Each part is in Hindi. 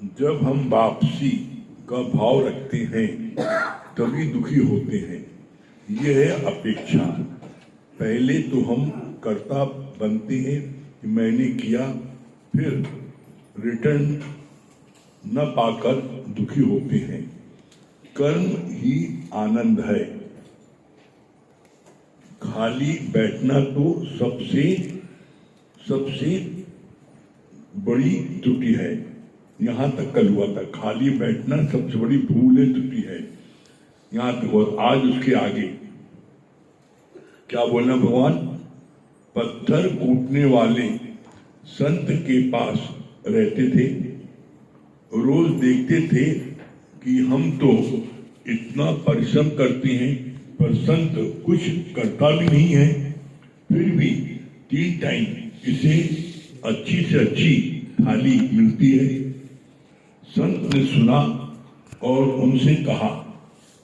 जब हम वापसी का भाव रखते हैं तभी दुखी होते हैं। यह है अपेक्षा। पहले तो हम कर्ता बनते हैं कि मैंने किया, फिर रिटर्न न पाकर दुखी होते हैं। कर्म ही आनंद है। खाली बैठना तो सबसे बड़ी त्रुटि है। यहाँ तक कल हुआ था, खाली बैठना सबसे बड़ी भूल है, त्रुटि है। यहाँ तक हुआ। आज उसके आगे क्या बोलना भगवान? पत्थर कूटने वाले संत के पास रहते थे, रोज देखते थे कि हम तो इतना परिश्रम करते हैं पर संत कुछ करता भी नहीं है, फिर भी 3 टाइम इसे अच्छी से अच्छी थाली मिलती है। संत ने सुना और उनसे कहा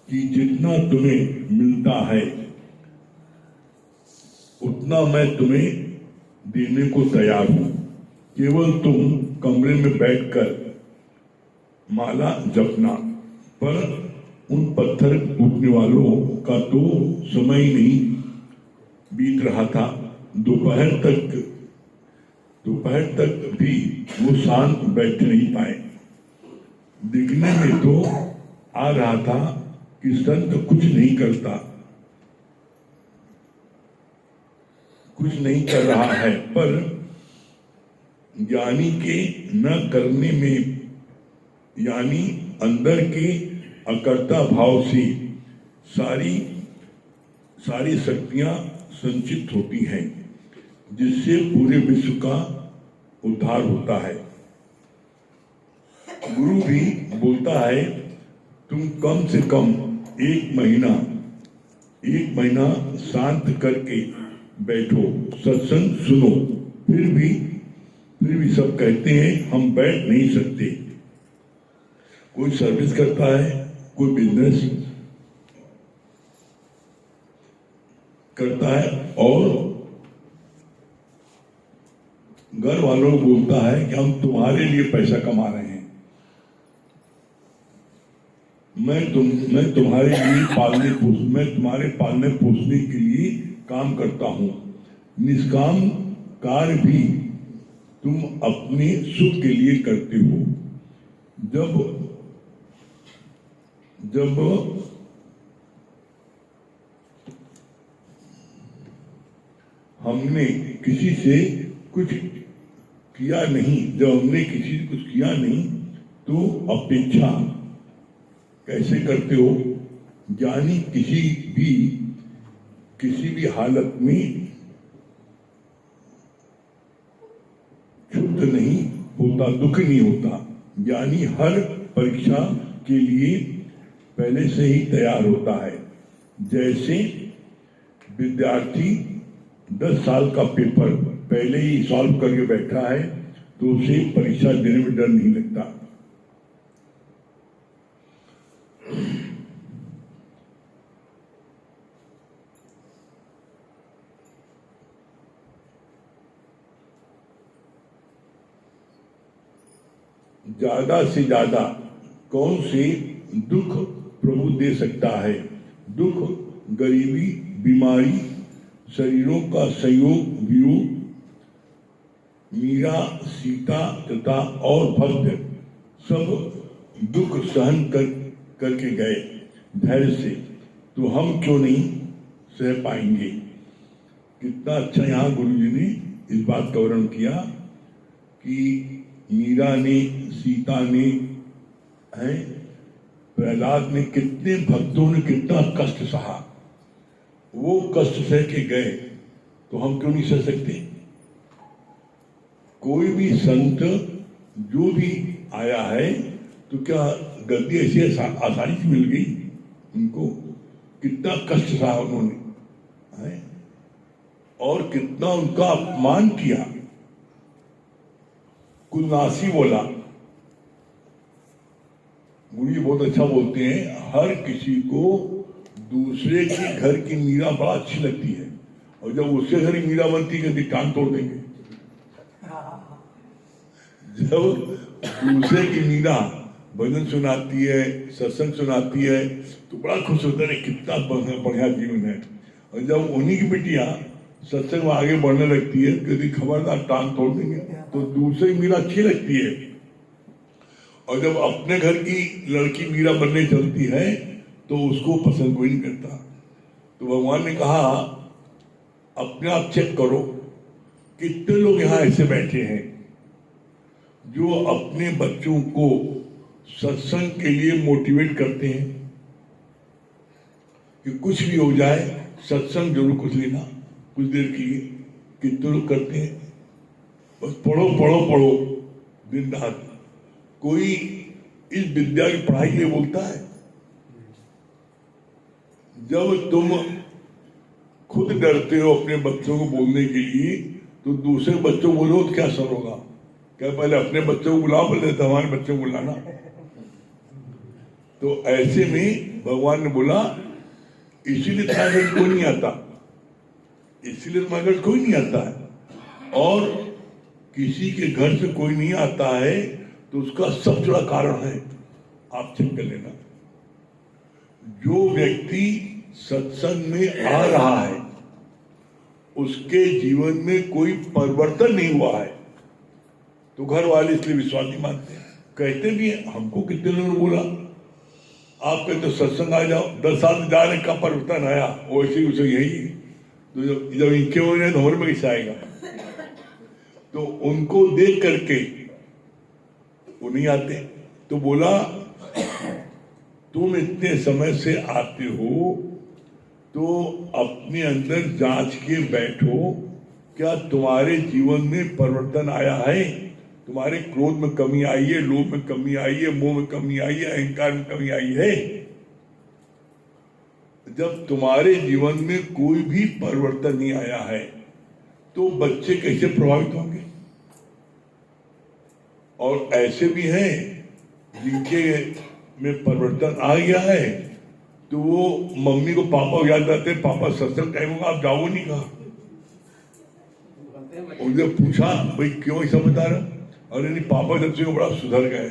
कि जितना तुम्हें मिलता है उतना मैं तुम्हें देने को तैयार हूं, केवल तुम कमरे में बैठकर माला जपना। पर उन पत्थर कूटने वालों का तो समय ही नहीं बीत रहा था। दोपहर तक भी वो शांत बैठ नहीं पाए। दिखने में तो आ रहा था कि संत कुछ नहीं कर रहा है, पर ज्ञानी के न करने में, यानी अंदर के अकर्ता भाव से सारी शक्तियां संचित होती हैं, जिससे पूरे विश्व का उद्धार होता है। गुरु भी बोलता है तुम कम से कम एक महीना शांत करके बैठो, सत्संग सुनो। फिर भी सब कहते हैं हम बैठ नहीं सकते। कोई सर्विस करता है, कोई बिजनेस करता है और घर वालों को बोलता है कि हम तुम्हारे लिए पैसा कमा रहे हैं, मैं तुम्हारे पालने पोसने के लिए काम करता हूं। निष्काम कार्य भी तुम अपने सुख के लिए करते हो। जब हमने किसी से कुछ किया नहीं, तो अपेक्षा कैसे करते हो? ज्ञानी किसी भी हालत में क्षुब्ध नहीं होता, दुख नहीं होता। ज्ञानी हर परीक्षा के लिए पहले से ही तैयार होता है। जैसे विद्यार्थी 10 साल का पेपर पहले ही सॉल्व करके बैठा है तो उसे परीक्षा देने में डर नहीं लगता। ज्यादा से ज्यादा कौन से दुख प्रभु दे सकता है? दुख, गरीबी, बीमारी, शरीरों का संयोग, वियोग। मीरा, सीता तथा और भक्त सब दुख सहन करके गए धैर्य से, तो हम क्यों नहीं सह पाएंगे? कितना अच्छा यहाँ गुरु जी ने इस बात का वर्णन किया कि मीरा ने, सीता ने, प्रहलाद ने, कितने भक्तों ने कितना कष्ट सहा। वो कष्ट सह के गए तो हम क्यों नहीं सह सकते? कोई भी संत जो भी आया है तो क्या गद्दी ऐसी आसानी से मिल गई उनको? कितना कष्ट सहा उन्होंने और कितना उनका अपमान किया। कुलनासी बोला, गुरु जी बहुत अच्छा बोलते हैं, हर किसी को दूसरे के घर की मीरा बड़ा अच्छी लगती है और जब उसके घर की मीरा बनती है तो टांग तोड़ देंगे। जब दूसरे की मीरा भजन सुनाती है, सत्संग सुनाती है, तो बड़ा खुश होता है, कितना बढ़िया जीवन है। और जब उन्हीं की बिटिया सत्संग में आगे बढ़ने लगती है, यदि खबरदार टांग तोड़ देंगे, तो दूसरे की मीरा अच्छी लगती है। और जब अपने घर की लड़की मीरा बनने चलती है तो उसको पसंद कोई नहीं करता। तो भगवान ने कहा अपने आप चेक करो, कितने लोग यहाँ ऐसे बैठे हैं जो अपने बच्चों को सत्संग के लिए मोटिवेट करते हैं कि कुछ भी हो जाए सत्संग जरूर कुछ लेना, कुछ देर के लिए। कितने लोग करते हैं, बस पढ़ो पढ़ो पढ़ो दिन रात। कोई इस विद्या की पढ़ाई के लिए बोलता है? जब तुम खुद डरते हो अपने बच्चों को बोलने के लिए, तो दूसरे बच्चों को बोलो तो क्या असर होगा? क्या पहले अपने बच्चों को बुलाओ, पहले हमारे बच्चों को बुलाना। तो ऐसे में भगवान ने बोला इसीलिए तुम्हारे घर कोई नहीं आता, इसीलिए तुम्हारे घर कोई नहीं आता है। और किसी के घर से कोई नहीं आता है तो उसका सबसे बड़ा कारण है, आप चेक कर लेना। जो व्यक्ति सत्संग में आ रहा है उसके जीवन में कोई परिवर्तन नहीं हुआ है, तो घर वाले इसलिए विश्वास नहीं मानते। कहते भी हैं, हमको कितने लोगों ने बोला आप कहते तो सत्संग आ जाओ, 10 साल जा रहे का परिवर्तन आया, वैसे उसे यही। तो जब इनके हो रहे तो हमारे में कैसे आएगा? तो उनको देख करके वो नहीं आते। तो बोला तुम इतने समय से आते हो तो अपने अंदर जांच के बैठो, क्या तुम्हारे जीवन में परिवर्तन आया है? तुम्हारे क्रोध में कमी आई है, लोभ में कमी आई है, मोह में कमी आई है, अहंकार में कमी आई है? जब तुम्हारे जीवन में कोई भी परिवर्तन नहीं आया है तो बच्चे कैसे प्रभावित होंगे? और ऐसे भी हैं जिनके में परिवर्तन आ गया है तो वो मम्मी को पापा याद आते, पापा सत्संग टाइम होगा आप जाओ नहीं कहा। उनसे पूछा भाई क्यों ऐसा बता रहा? अरे नहीं, पापा जब से बड़ा सुधर गए,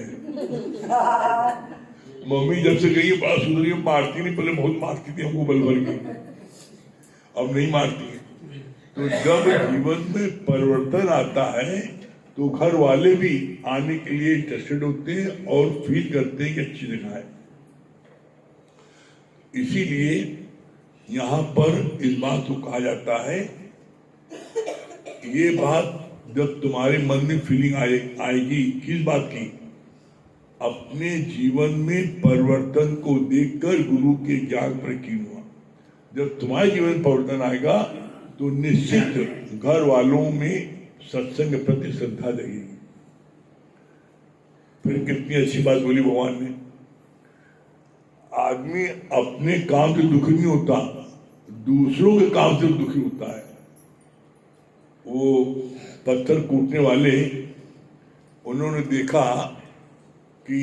मम्मी जब से गई बड़ा सुधर गई, मारती नहीं, पहले बहुत मारती थी हमको बल भर के, अब नहीं मारती है। तो जब जीवन में परिवर्तन आता है तो घर वाले भी आने के लिए इंटरेस्टेड होते हैं और फील करते हैं कि अच्छी जगह है। इसीलिए यहाँ पर इस बात को कहा जाता है, ये बात जब तुम्हारे मन में फीलिंग आएगी किस बात की? अपने जीवन में परिवर्तन को देखकर गुरु के ज्ञान पर कीन हुआ। जब तुम्हारे जीवन में परिवर्तन आएगा तो निश्चित घर वालों में सत्संग के प्रति श्रद्धा लगेगी। फिर कितनी अच्छी बात बोली भगवान ने, आदमी अपने काम से दुखी नहीं होता, दूसरों के काम से दुखी होता है। वो पत्थर कूटने वाले, उन्होंने देखा कि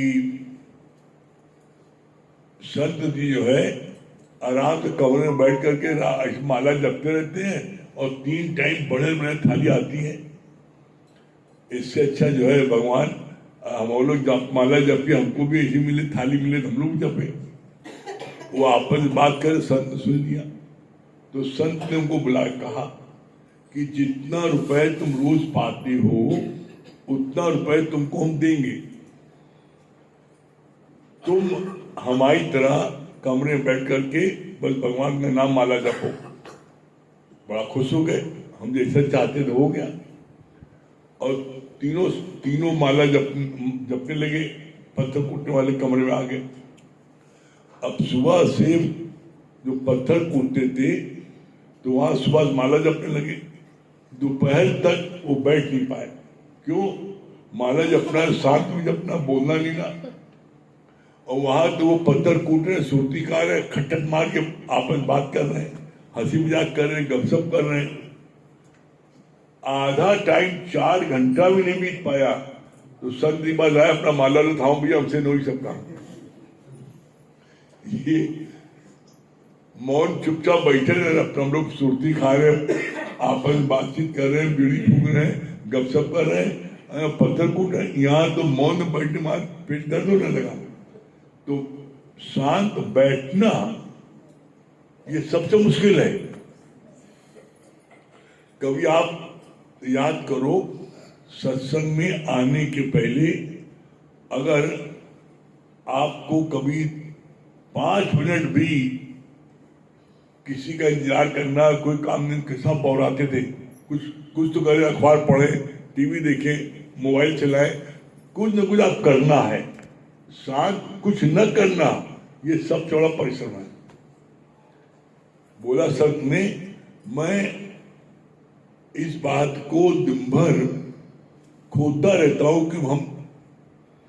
संत जी जो है आराम से कमरे में बैठ करके माला जपते रहते हैं और 3 टाइम बड़े बड़े थाली आती है। इससे अच्छा जो है भगवान हम लोग माला जपे, हमको भी ऐसी मिले, थाली मिले तो हम लोग जपे। वो आपस में बात करे, संत ने सुन लिया। तो संत ने उनको बुला कहा कि जितना रुपए तुम रोज पाते हो उतना रुपए तुमको हम देंगे, तुम हमारी तरह कमरे में बैठ करके बस भगवान का नाम माला जपो। बड़ा खुश हो गए, हम जैसा चाहते थे हो गया। और तीनों माला जपने लगे, पत्थर कूटने वाले कमरे में आ गए। अब सुबह से जो पत्थर कूटते थे तो वहां सुबह माला जपने लगे, दोपहर तक वो बैठ नहीं पाए। क्यों? माला जपना, शांत में जपना, बोलना नहीं ना। और वहां तो वो पत्थर कूट रहे, सूर्तिकार है, खटक मार के आपस बात कर रहे हैं, हंसी मजाक कर रहे हैं, गपशप कर रहे हैं। आधा टाइम 4 घंटा भी नहीं बीत पाया तो संत जी बात आया, अपना माला लो, थाओ भैया हमसे नहीं सब काम। ये मौन चुपचाप बैठे रहे, अपना हम लोग सुर्ती खा रहे हैं, आपस में बातचीत कर रहे हैं, बीड़ी फूक रहे हैं, गपशप कर रहे हैं। पत्थर कूट रहे, यहाँ तो मौन में बैठने में पेट दर्द होने लगा। तो शांत बैठना ये सबसे मुश्किल है। कभी आप याद करो, सत्संग में आने के पहले अगर आपको कभी 5 मिनट भी किसी का इंतजार करना, कोई काम नहीं, किसा पौराते थे, कुछ तो करें, अखबार पढ़े, टीवी देखें, मोबाइल चलाएं, कुछ न कुछ आप करना है। शांत कुछ न करना ये सब चौड़ा परिश्रम है। बोला संत ने, मैं इस बात को दिन भर खोदता रहता हूं कि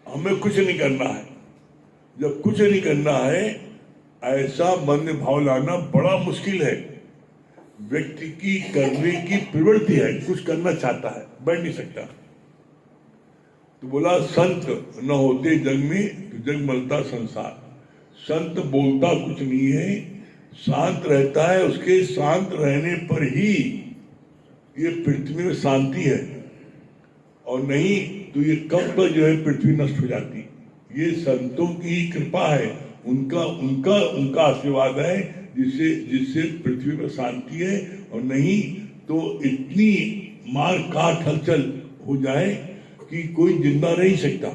हमें कुछ नहीं करना है। जब कुछ नहीं करना है, ऐसा मन में भाव लाना बड़ा मुश्किल है। व्यक्ति की करने की प्रवृत्ति है, कुछ करना चाहता है, बैठ नहीं सकता। तो बोला संत न होते जग में तो जग मलता संसार। संत बोलता कुछ नहीं है, शांत रहता है। उसके शांत रहने पर ही ये पृथ्वी में शांति है, और नहीं तो ये कब तक जो है पृथ्वी नष्ट हो जाती। ये संतों की कृपा है, उनका आशीर्वाद है, जिससे पृथ्वी में शांति है। और नहीं तो इतनी मार काट हलचल हो जाए कि कोई जिंदा रह नहीं सकता,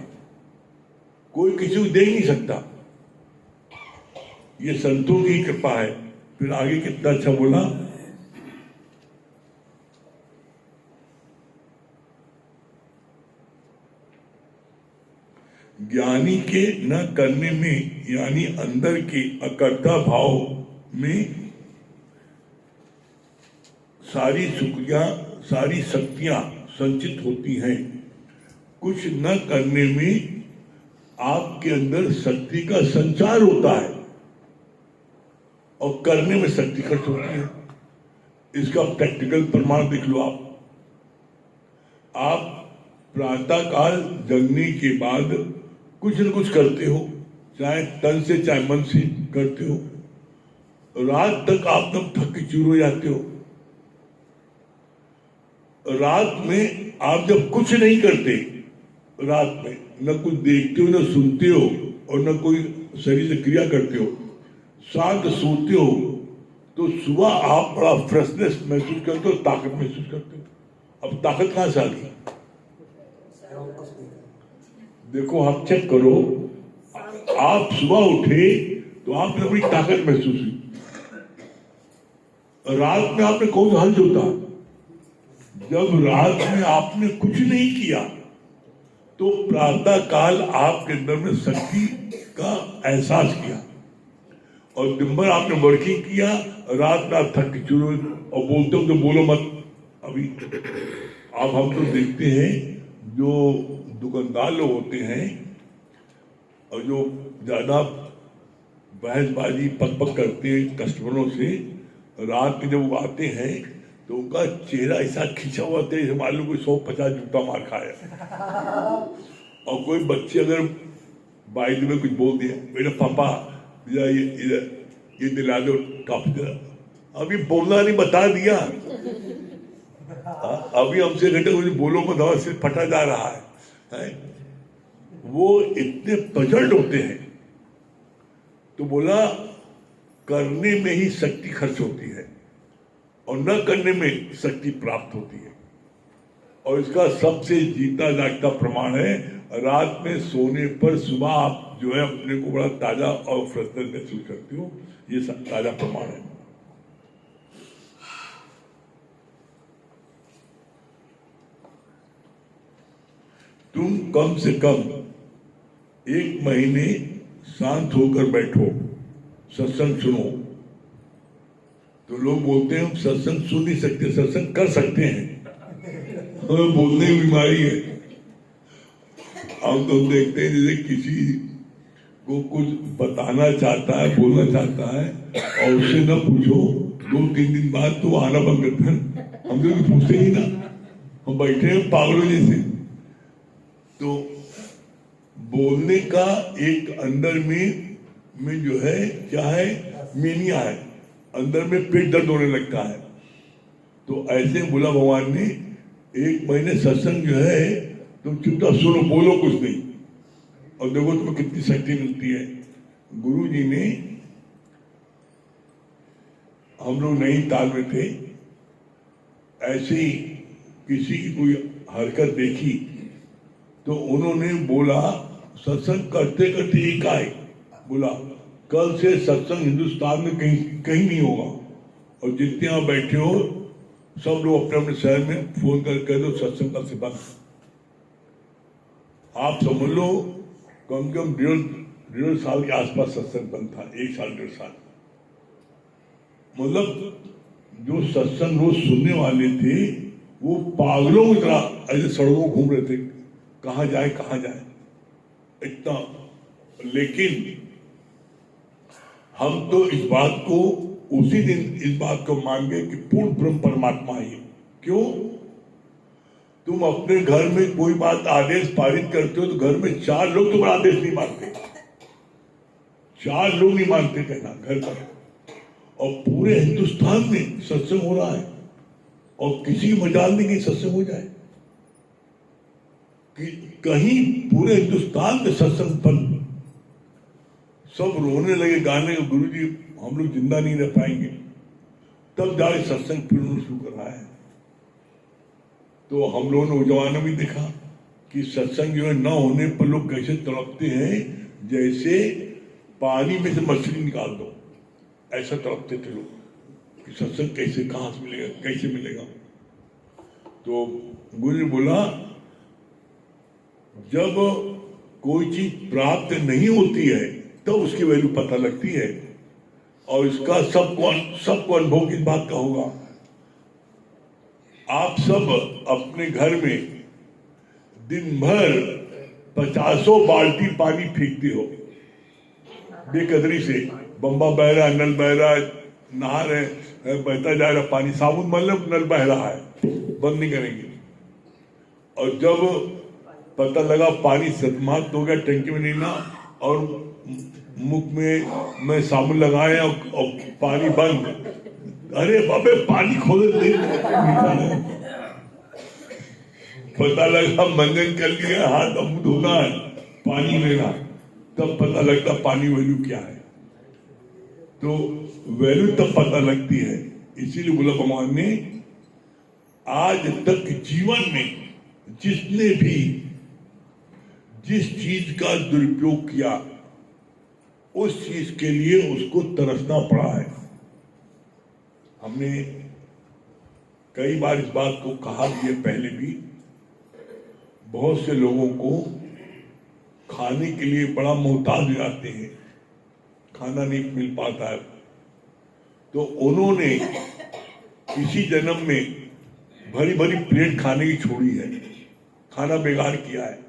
कोई किसी को देख नहीं सकता। ये संतों की कृपा है। फिर आगे कितना अच्छा बोला, ज्ञानी के न करने में, यानी अंदर के अकर्ता भाव में सारी शुक्रिया, सारी शक्तियां संचित होती हैं। कुछ न करने में आपके अंदर शक्ति का संचार होता है, और करने में शक्ति खर्च होती है। इसका प्रैक्टिकल प्रमाण देख लो। आप प्रातः काल जगने के बाद कुछ न कुछ करते हो, चाहे तन से चाहे मन से करते हो। रात तक आप तब थक के चूर हो जाते हो। रात में आप जब कुछ नहीं करते, रात में न कुछ देखते हो, न सुनते हो, और न कोई शरीर से क्रिया करते हो, शांत सोते हो, तो सुबह आप बड़ा फ्रेशनेस महसूस करते हो, ताकत महसूस करते हो। अब ताकत कहां से आ गई? देखो, आप चेक करो, आप सुबह उठे तो आपने अपनी ताकत महसूस हुई। रात में आपने कौन सा हल जोता? जब रात में आपने कुछ नहीं किया, तो प्रातः काल आपके अंदर में शक्ति का एहसास किया, और दिन भर आपने वर्किंग किया, रात में आप थक चुर और बोलते हो तो बोलो मत। अभी अब हम तो देखते हैं, जो दुकानदार लोग होते हैं और जो ज्यादा बहसबाजी पक करते हैं कस्टमरों से, रात में जब वो आते हैं तो उनका चेहरा ऐसा खिंचा हुआ था, जैसे मालूम कोई 150 जूता मार खाया। और कोई बच्चे अगर बाइक में कुछ बोल दिया, मेरे पापा ये दिला दो टॉप, अभी बोलना नहीं, बता दिया। अभी हमसे घंटे मुझे बोलो मत, दवा से फटा जा रहा है। वो इतने पजल्ड होते हैं। तो बोला करने में ही शक्ति खर्च होती है, और न करने में शक्ति प्राप्त होती है। और इसका सबसे जीता जागता प्रमाण है, रात में सोने पर सुबह आप जो है अपने को बड़ा ताजा और फ्रेशनेस महसूस करते हो। ये सब ताजा प्रमाण है। तुम कम से कम 1 महीने शांत होकर बैठो, सत्संग सुनो। तो लोग बोलते हैं हम सत्संग सुन नहीं सकते, सत्संग कर सकते हैं, हमें बोलने की बीमारी है। हम तो देखते हैं जैसे किसी को कुछ बताना चाहता है, बोलना चाहता है, और उससे न पूछो, 2-3 दिन बाद तो आना बंद करते हैं। हम लोग पूछते ही ना, हम बैठे हैं पागलों जैसे। तो बोलने का एक अंदर में जो है क्या है, मीनिया है, अंदर में पेट दर्द होने लगता है। तो ऐसे बोला भगवान ने, 1 महीने सत्संग जो है तुम चुपचाप सुनो, बोलो कुछ नहीं, और देखो तुम्हें कितनी शक्ति मिलती है। गुरु जी ने, हम लोग नैनीताल में थे, ऐसे ही किसी की कोई हरकत देखी तो उन्होंने बोला, सत्संग करते करते एक आए, बोला कल से सत्संग हिंदुस्तान में कहीं कहीं नहीं होगा, और जितने यहाँ बैठे हो सब लोग अपने अपने शहर में फोन कर कह दो सत्संग कल से बंद। आप समझ लो कम से कम 1.5 साल के आसपास सत्संग बंद था, 1 साल 1.5 साल। मतलब जो सत्संग रोज सुनने वाले थे वो पागलों की तरह ऐसे सड़कों घूम रहे थे, कहाँ जाए इतना। लेकिन हम तो इस बात को उसी दिन इस बात को मान गए कि पूर्ण ब्रह्म परमात्मा ही है। क्यों? तुम अपने घर में कोई बात आदेश पारित करते हो तो घर में 4 लोग तुम्हारा आदेश नहीं मानते, 4 लोग नहीं मानते कहना घर पर, और पूरे हिंदुस्तान में सत्संग हो रहा है और किसी मजाल नहीं कि सत्संग हो जाए, कि कहीं पूरे हिंदुस्तान में सत्संग बंद। सब रोने लगे, गाने के, गुरु जी हम लोग जिंदा नहीं रह पाएंगे। तब जाके सत्संग फिर शुरू कर रहा है। तो हम लोगों ने वो जमाना भी देखा कि सत्संग जो है न होने पर लोग कैसे तड़पते हैं, जैसे पानी में से मछली निकाल दो, ऐसा तड़पते थे लोग कि सत्संग कैसे, कहां से मिलेगा, कैसे मिलेगा। तो गुरु ने बोला जब कोई चीज प्राप्त नहीं होती है तो उसकी वैल्यू पता लगती है, और इसका सबको अनुभव किस बात का होगा। आप सब अपने घर में दिन भर 50 बाल्टी पानी फेंकते हो बेकदरी से, बम्बा बह रहा है, नल बह रहा है, नहा रहे, बहता जा रहा पानी, साबुन मतलब नल बह रहा है, बंद नहीं करेंगे। और जब पता लगा पानी समाप्त हो गया, टंकी में नहीं ना, और मुख में साबुन लगाए और पानी बंद, अरे बाबे पानी खोल दे। पता लगा मंजन कर लिया, हाथ मुंह धोना है, पानी लेना, तब पता लगता पानी वैल्यू क्या है। तो वैल्यू तब पता लगती है। इसीलिए बोला भगवान ने, आज तक जीवन में जिसने भी जिस चीज का दुरुपयोग किया उस चीज के लिए उसको तरसना पड़ा है। हमने कई बार इस बात को कहा भी है पहले भी, बहुत से लोगों को खाने के लिए बड़ा मोहताज हो जाते हैं, खाना नहीं मिल पाता है, तो उन्होंने किसी जन्म में भरी भरी प्लेट खाने की छोड़ी है, खाना बेकार किया है।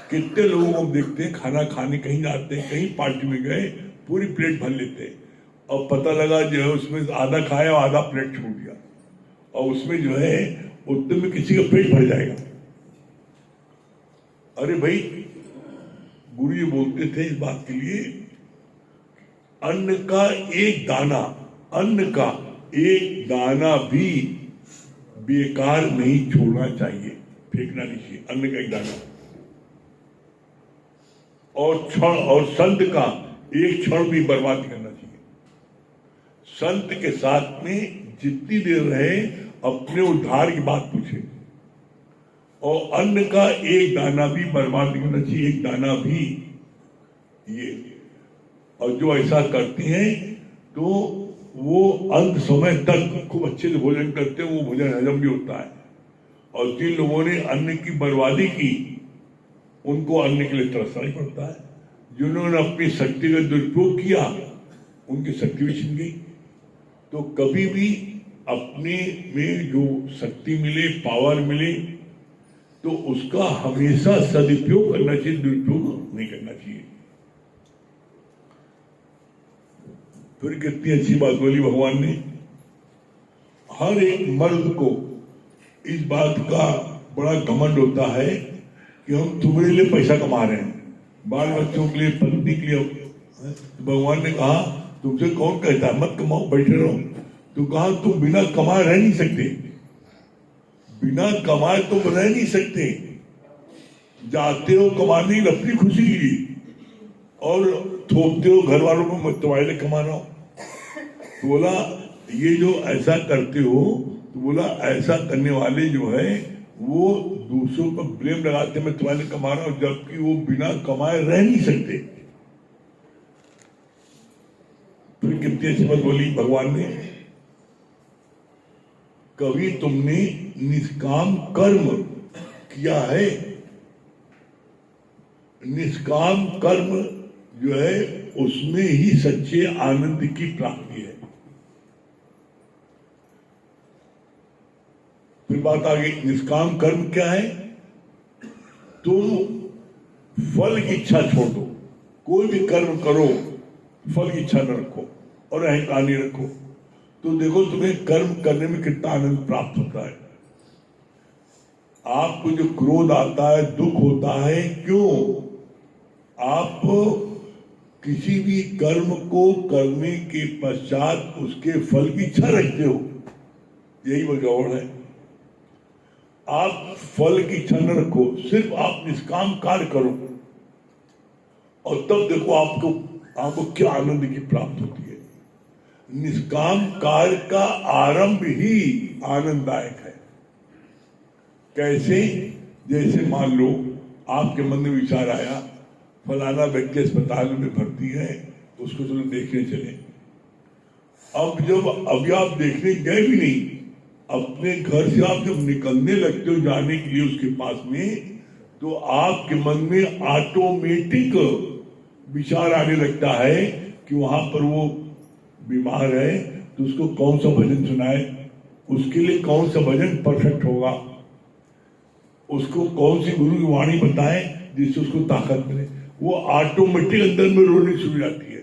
कितने लोगों को हम देखते हैं खाना खाने कहीं जाते हैं, कहीं पार्टी में गए, पूरी प्लेट भर लेते हैं, और पता लगा जो है उसमें आधा खाया और आधा प्लेट छोड़ दिया, और उसमें जो है उतने में किसी का पेट भर जाएगा। अरे भाई, गुरु जी बोलते थे इस बात के लिए, अन्न का एक दाना भी बेकार नहीं छोड़ना चाहिए, फेंकना नहीं चाहिए, अन्न का एक दाना। और संत का एक क्षण भी बर्बाद करना चाहिए। संत के साथ में जितनी देर रहे अपने उद्धार की बात पूछे, और अन्न का एक दाना भी बर्बाद नहीं करना चाहिए, एक दाना भी। ये और जो ऐसा करते हैं तो वो अंत समय तक खूब अच्छे से भोजन करते हैं, वो भोजन हजम भी होता है। और जिन लोगों ने अन्न की बर्बादी की उनको अन्न के लिए तरसना ही पड़ता है। जिन्होंने अपनी शक्ति का दुरुपयोग किया उनकी शक्ति भी छिन गई। तो कभी भी अपने में जो शक्ति मिले, पावर मिले, तो उसका हमेशा सदुपयोग करना चाहिए, दुरुपयोग नहीं करना चाहिए। फिर कितनी अच्छी बात बोली भगवान ने, हर एक मर्द को इस बात का बड़ा घमंड होता है कि हम तुम्हारे लिए पैसा कमा रहे हैं, बाल बच्चों के लिए, पत्नी के लिए। तो भगवान ने कहा तुमसे कौन कहता है मत कमाओ, बैठे रहो। तो कहा तुम बिना कमाए रह नहीं सकते, बिना कमाए तुम रह नहीं सकते। जाते हो कमाने अपनी खुशी के लिए और थोपते हो घर वालों को, मैं तुम्हारे लिए कमा रहा हूं। तो बोला ये जो ऐसा करते हो, तो बोला ऐसा करने वाले जो है वो दूसरों पर ब्लेम लगाते, मैं तुम्हारे लिए कमा रहा हूं, जबकि वो बिना कमाए रह नहीं सकते। फिर कितनी अच्छी बात बोली भगवान ने, कभी तुमने निष्काम कर्म किया है, निष्काम कर्म जो है उसमें ही सच्चे आनंद की प्राप्ति है। फिर बात आ गई, निष्काम कर्म क्या है? तुम फल की इच्छा छोड़ दो, कोई भी कर्म करो फल की इच्छा न रखो और अहंकार नहीं रखो, तो देखो तुम्हें कर्म करने में कितना आनंद प्राप्त होता है। आपको जो क्रोध आता है, दुख होता है, क्यों? आप किसी भी कर्म को करने के पश्चात उसके फल की इच्छा रखते हो, यही वजह है। आप फल की इच्छा न रखो, सिर्फ आप निष्काम कार्य करो और तब देखो आपको क्या आनंद की प्राप्ति होती है। निष्काम कार्य का आरंभ ही आनंददायक है। कैसे? जैसे मान लो आपके मन में विचार आया फलाना व्यक्ति अस्पताल में भर्ती है, तो उसको चलो देखने चले। अभी आप देखने गए भी नहीं, अपने घर से आप जब निकलने लगते हो जाने के लिए उसके पास में, तो आपके मन में ऑटोमेटिक विचार आने लगता है कि वहां पर वो बीमार है, तो उसको कौन सा भजन सुनाए, उसके लिए कौन सा भजन परफेक्ट होगा, उसको कौन सी गुरु की वाणी बताए जिससे उसको ताकत मिले। वो ऑटोमेटिक अंदर में रोनी शुरू जाती है।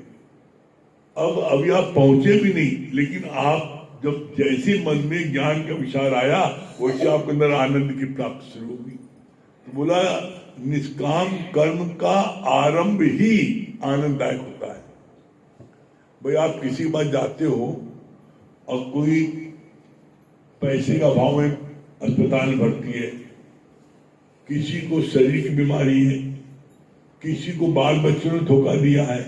अभी आप पहुंचे भी नहीं, लेकिन आप जब जैसे मन में ज्ञान का विचार आया, वैसे आपके अंदर आनंद की प्राप्ति शुरू होगी। तो बोला निष्काम कर्म का आरंभ ही आनंददायक होता है। भाई आप किसी बात जाते हो और कोई पैसे का अभाव में अस्पताल में भर्ती है, किसी को शरीर की बीमारी है, किसी को बाल बच्चों ने धोखा दिया है,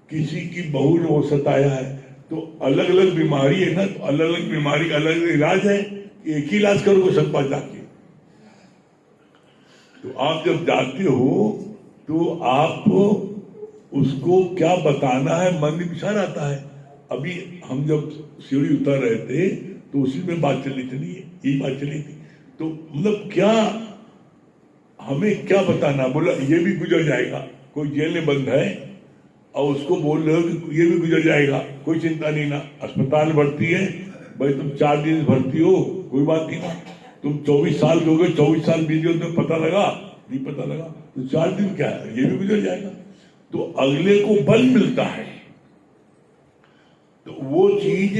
किसी की बहू ने वो सताया है, तो अलग अलग बीमारी है ना, तो अलग अलग बीमारी का अलग अलग इलाज है। एक ही इलाज करोगे सब पास जाके? तो आप जब जाते हो तो आप उसको क्या बताना है, मन में विचार आता है। अभी हम जब सीढ़ी उतर रहे थे तो उसी में बात चली यही बात चली थी। तो मतलब क्या हमें क्या बताना? बोला ये भी गुजर जाएगा, कोई जेल में बंद है और उसको बोल रहे हो कि ये भी गुजर जाएगा, कोई चिंता नहीं ना। अस्पताल भर्ती है, भाई तुम 4 दिन भर्ती हो, कोई बात नहीं ना। तुम 24 साल हो गए, 24 साल बीत गए, तो पता लगा नहीं, पता लगा तो 4 दिन क्या है, ये भी गुजर जाएगा। तो अगले को बल मिलता है। तो वो चीज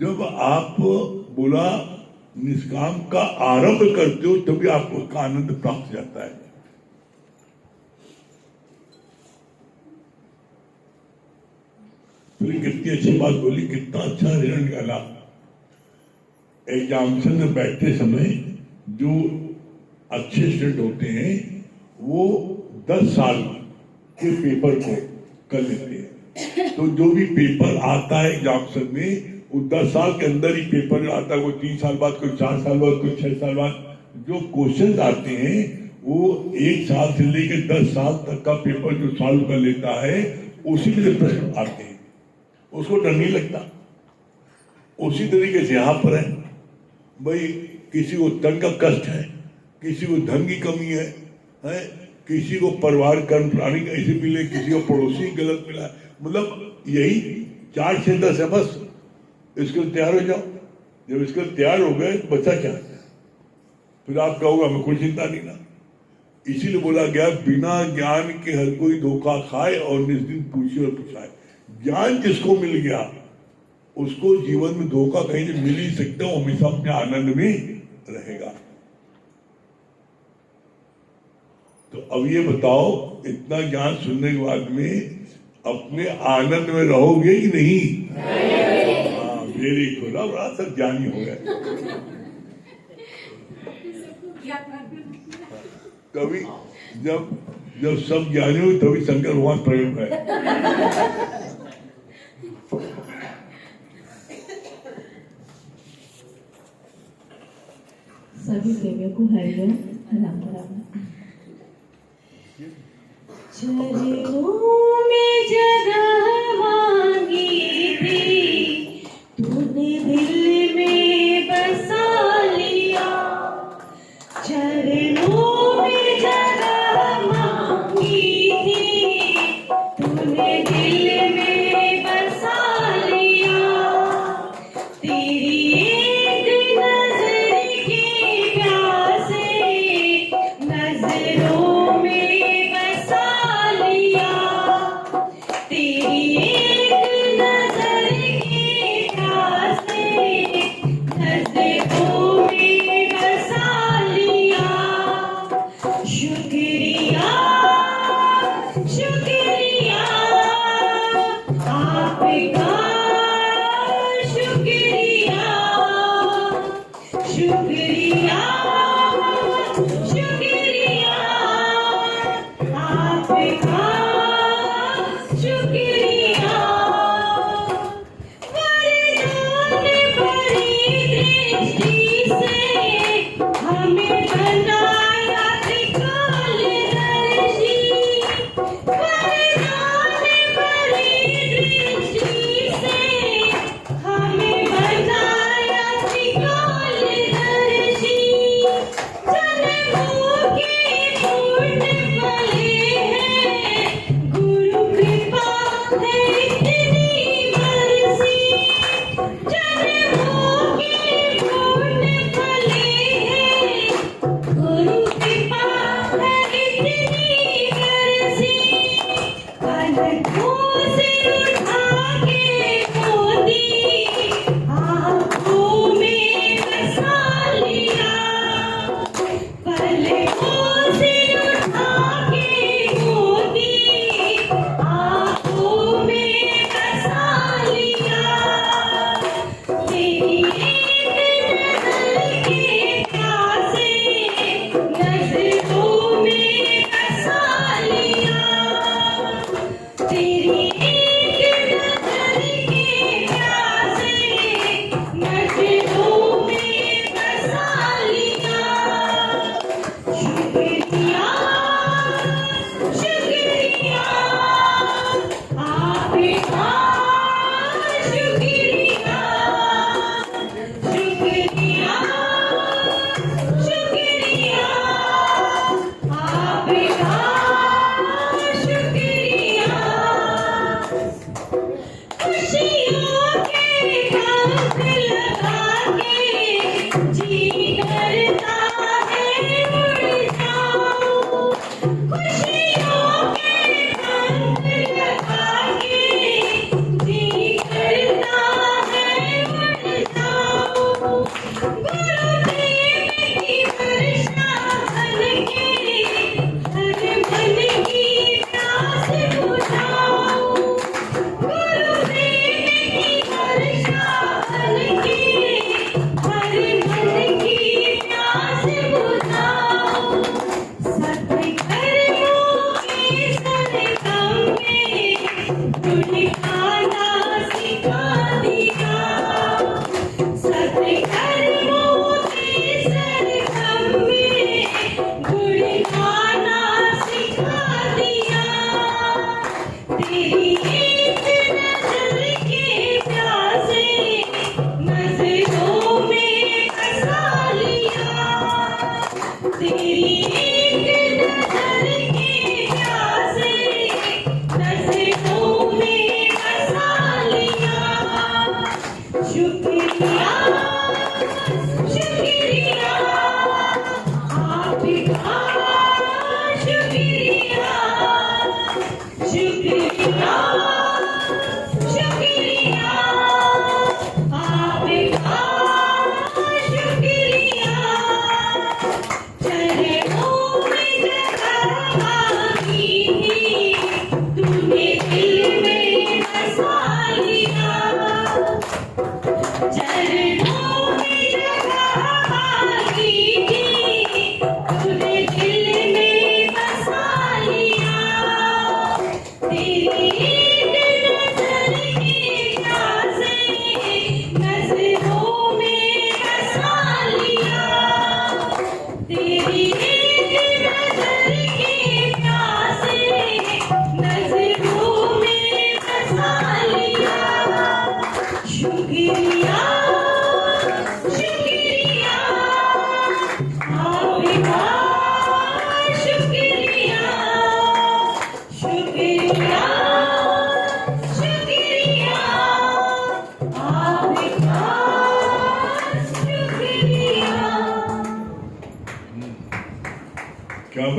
जब आप बोला निष्काम का आरंभ करते हो, तभी आपको उसका आनंद प्राप्त हो जाता है। तो कितनी अच्छी बात बोली, कितना अच्छा रिजल्ट निकाला। एग्जामिनेशन में बैठते समय जो अच्छे स्टूडेंट होते हैं वो 10 साल के पेपर को कर लेते हैं। तो जो भी पेपर आता है एग्जामिनेशन में, वो 10 साल के अंदर ही पेपर आता है। कोई 3 साल बाद, कोई 4 साल बाद, कोई 6 साल बाद। जो क्वेश्चन आते हैं वो 1 साल से लेकर 10 साल तक का पेपर जो सॉल्व कर लेता है, उसी में से प्रश्न आते हैं, उसको डर नहीं लगता। उसी तरीके से यहाँ पर है, भाई किसी को तन का कष्ट है, किसी को धन की कमी है, किसी को परिवार कर्म प्राणी ऐसे मिले, किसी को पड़ोसी गलत मिला, मतलब यही 4 6 10 है बस। इसके लिए तैयार हो जाओ। जब इसके लिए तैयार हो गए तो बचा क्या? फिर आप कहोगे हमें कोई चिंता नहीं ना। इसीलिए बोला गया बिना ज्ञान के हर कोई धोखा खाए और निस्दिन पूछे और पुछाए। ज्ञान जिसको मिल गया उसको जीवन में धोखा कहीं से मिल ही सकता, वो हमेशा अपने आनंद में रहेगा। तो अब ये बताओ, इतना ज्ञान सुनने के बाद में अपने आनंद में रहोगे कि नहीं? हाँ, वेरी गुड, बड़ा सब ज्ञानी हो गए। कभी जब जब सब ज्ञानी हो तभी शंकर भगवान प्रयोग है। सभी प्रेमियों को हरिओम राम राम। चरणों में जगह मांगी थी, तूने दिल में बसा लिया। चरणों में जगह मांगी थी, तूने दिल में बसा लिया। तेरी एक नजर की प्यासे नजरों में बसा लिया।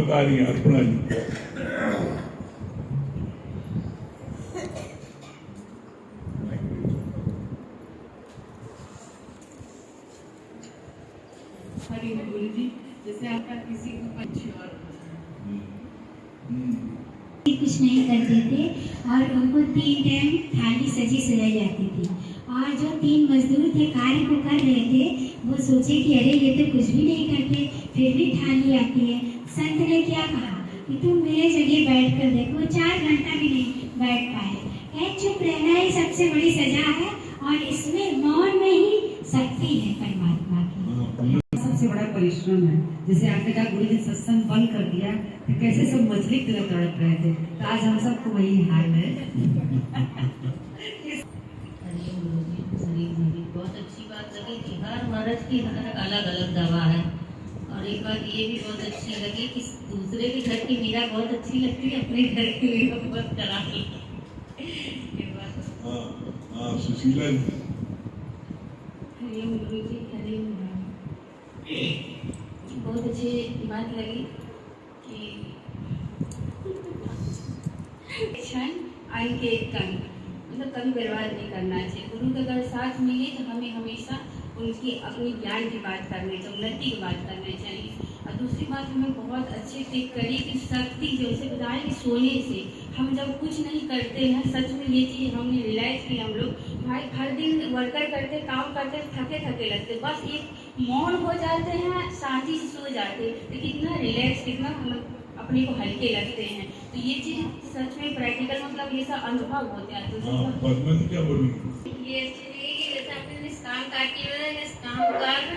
बता रही हैं अर्पणा जी। हरी गुरु जी, जैसे आपका किसी को पंछी और कुछ नहीं करते थे और उनको 3 टाइम थाली सजी सजाई जाती थी। और जो 3 मजदूर थे कार्य को कर रहे थे, वो सोचे कि अरे ये तो कुछ भी नहीं करते, फिर भी थाली आती है। संत ने क्या कहा कि तुम मेरे जगह बैठ कर देखो। 4 घंटा भी नहीं बैठ पाए। चुप रहना ही सबसे बड़ी सजा है और इसमें मौन में ही शक्ति है परमात्मा की। सबसे बड़ा परिश्रम है। जैसे आपने कहा गुरु जी सत्संग बंद कर दिया, तो कैसे सब मछली की तरह तड़प रहे थे, तो आज हम सबको वही हाल है। बहुत अच्छी बात लगी कि हर मर्ज की हर अलग अलग दवा है। और एक बात ये भी बहुत अच्छी लगी कि दूसरे के घर की मीरा बहुत अच्छी लगती है, अपने घर की मीरा बहुत खराब लगती है। सुशीला जी। हरिओम गुरु जी, हरिओम। बहुत अच्छी बात लगी कि क्षण आई के एक कण मतलब कभी बर्बाद नहीं करना चाहिए। गुरु का अगर साथ मिले तो हमें हमेशा उनकी अपनी ज्ञान की बात करनी चाहिए, उन्नति की बात करनी चाहिए। और दूसरी बात हमें बहुत अच्छी टिक करी कि शक्ति जो उसे बताया कि सोने से हम जब कुछ नहीं करते हैं, सच में ये चीज़ हमने रियलाइज की। हम लोग भाई हर दिन वर्कर करते, काम करते, थके थके लगते, बस एक मौन हो जाते हैं, शांति से सो जाते हैं, तो कितना रिलैक्स, कितना मतलब अपने को हल्के लगते हैं। तो ये चीज़ सच में प्रैक्टिकल मतलब ये सब अनुभव होते हैं। तो क्या बोलूँगी ये जैसे आपने निष्काम कार्य किया, निष्काम कार्य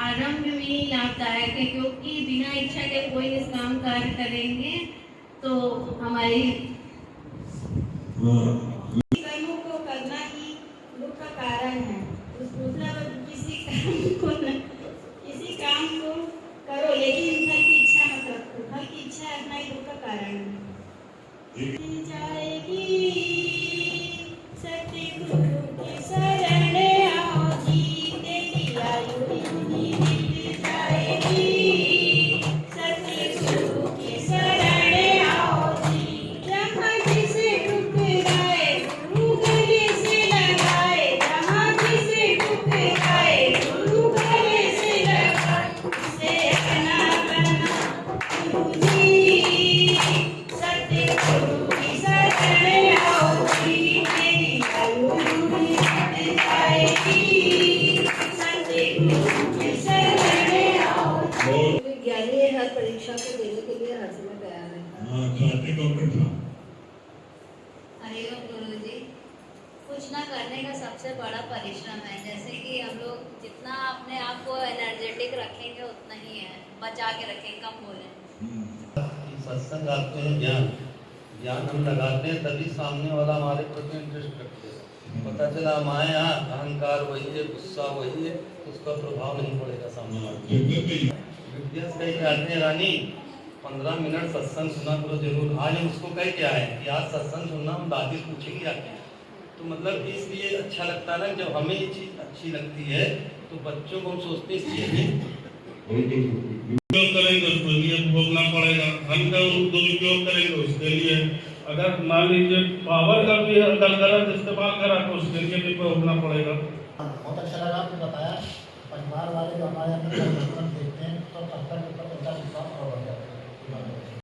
आरंभ में ही लाभदायक है, क्योंकि बिना इच्छा के कोई निष्काम कार्य करेंगे तो हमारी कर्मों को करना ही दुख का कारण है। मतलब किसी काम को करो लेकिन फल की इच्छा मत रखो। फल की इच्छा रखना ही दुख का कारण है। जाएगी सतगुरु की शरण आओ जी, तेरी आयु बीत जाएगी। सतगुरु की शरण आओ जी, जहाँ जिसे ठुकराए गुरु गले से लगाए, जहाँ जिसे ठुकराए गुरु गले से लगाए, उसे अपना बना गुरु जी। सतगुरु की शरण आओ जी, तेरी आयु बीत जाएगी। सतगुरु की शरण आओ जी। ज्ञानी है, हर परीक्षा को देने के लिए हर समय तैयार है। हरिओम गुरु जी, कुछ ना करने का सबसे बड़ा परिश्रम है। जैसे कि हम लोग जितना अपने आप को एनर्जेटिक रखेंगे उतना ही है, बचा के रखें, कम बोलें। सत्संग आते हैं, ज्ञान हम लगाते हैं, तभी सामने वाला हमारे प्रति इंटरेस्ट रखते हैं। पता चला हमारे यहाँ अहंकार वही है, गुस्सा वही है, तो उसका प्रभाव नहीं पड़ेगा सामने वाले। विद्यास कह के आते हैं, रानी 15 मिनट सत्संग सुना करो जरूर। आज हम उसको कह के आए कि आज सत्संग सुनना, हम दादी पूछेंगे आके। तो मतलब इसलिए अच्छा लगता है ना, जब हमें ये चीज़ अच्छी लगती है तो बच्चों को हम सोचते इस चीज़ में उपयोग करेंगे उसको लिए भोगना पड़ेगा। हम का दुरुपयोग करेंगे उसके लिए, अगर मान लीजिए पावर का भी अगर गलत इस्तेमाल करा तो उसके लिए भी भोगना पड़ेगा। बहुत अच्छा लगा आपने बताया। परिवार वाले जो हमारे अंदर देखते हैं तो कर्तव्य पर उनका विश्वास और बढ़ जाता है।